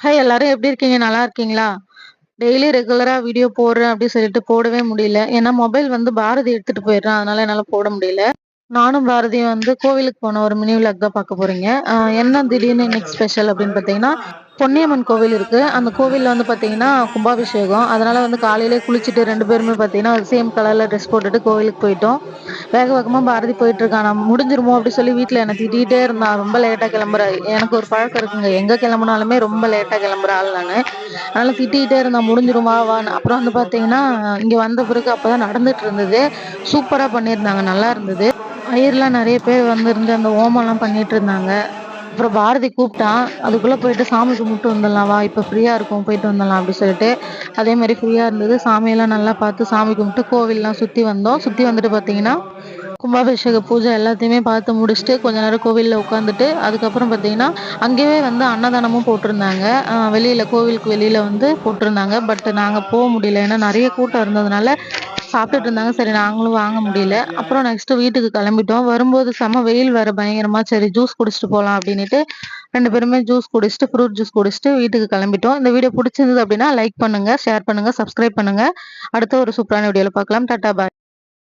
Hi எல்லாரும் எப்படி இருக்கீங்க? நல்லா இருக்கீங்களா? டெய்லி ரெகுலரா வீடியோ போடுறேன் அப்படின்னு சொல்லிட்டு போடவே முடியல. ஏன்னா மொபைல் வந்து பாரதி எடுத்துட்டு போயிடுறான். அதனால என்னால போட முடியல. நானும் பாரதியும் வந்து கோவிலுக்கு போன ஒரு மினி விளாக் தான் பார்க்க போறீங்க. என்ன திடீர்னு இன்னைக்கு ஸ்பெஷல் அப்படின்னு பார்த்தீங்கன்னா, பொன்னியம்மன் கோவில் இருக்கு. அந்த கோவில்ல வந்து பார்த்தீங்கன்னா, கும்பாபிஷேகம். அதனால வந்து காலையிலேயே குளிச்சுட்டு 2 பேருமே பார்த்தீங்கன்னா, சேம் கலர்ல ட்ரெஸ் போட்டுட்டு கோவிலுக்கு போயிட்டோம். வேக வேகமா பாரதி போயிட்டுருக்கான். நான் முடிஞ்சிருமோ அப்படி சொல்லி வீட்ல என்ன திட்டிட்டே இருந்தான். ரொம்ப லேட்டா கிளம்புற. எனக்கு ஒரு பழக்கம் இருக்குங்க. எங்க கிளம்புனாலுமே ரொம்ப லேட்டா கிளம்புற ஆள் நானு. அதனால திட்டிட்டே இருந்தான். முடிஞ்சிரும் வா வான்னு. அப்புறம் வந்து பார்த்தீங்கன்னா, இங்க வந்த பிறகு அப்பதான் நடந்துட்டு இருந்தது. சூப்பரா பண்ணியிருந்தாங்க. நல்லா இருந்தது. ஐயர்லாம் நெறைய பேர் வந்திருந்து அந்த ஹோமம்லாம் பண்ணிட்டு இருந்தாங்க. அப்புறம் பாரதி கூப்பிட்டான். அதுக்குள்ள போயிட்டு சாமி கும்பிட்டு வந்துடலாம் வா! இப்ப ஃப்ரீயா இருக்கும். போயிட்டு வந்துடலாம் அப்டி சொல்லிட்டு, அதே மாரி ஃப்ரீயா இருந்தது. சாமியெல்லாம் நல்லா பார்த்து சாமி கும்பிட்டு கோவில்லாம் சுத்தி வந்தோம். சுத்தி வந்துட்டு பார்த்தீங்கன்னா, கும்பாபிஷேக பூஜை எல்லாத்தையுமே பார்த்து முடிச்சுட்டு, கொஞ்ச நேரம் கோவில்ல உட்காந்துட்டு, அதுக்கப்புறம் பார்த்தீங்கன்னா, அங்கேயே வந்து அன்னதானமும் போட்டிருந்தாங்க. வெளியில கோவிலுக்கு வெளியில வந்து போட்டிருந்தாங்க. பட் நாங்க முடியல. ஏன்னா நெறைய கூட்டம் இருந்ததுனால சாப்பிட்டுட்டு இருந்தாங்க. சரி நாங்களும் வாங்க முடியல. அப்புறம் நெக்ஸ்ட் வீட்டுக்கு கிளம்பிட்டோம். வரும்போது செம வெயில் வேற பயங்கரமா. சரி ஜூஸ் குடிச்சிட்டு போலாம் அப்டின்னுட்டு 2 பேருமே ஜூஸ் குடிச்சிட்டு, ஃப்ரூட் ஜூஸ் குடிச்சிட்டு வீட்டுக்கு கிளம்பிட்டோம். இந்த வீடியோ புடிச்சிருந்தது அப்டின்னா லைக் பண்ணுங்க, ஷேர் பண்ணுங்க, சப்ஸ்கிரைப் பண்ணுங்க. அடுத்த ஒரு சூப்பரான வீடியோல பார்க்கலாம். டாட்டா பாய்.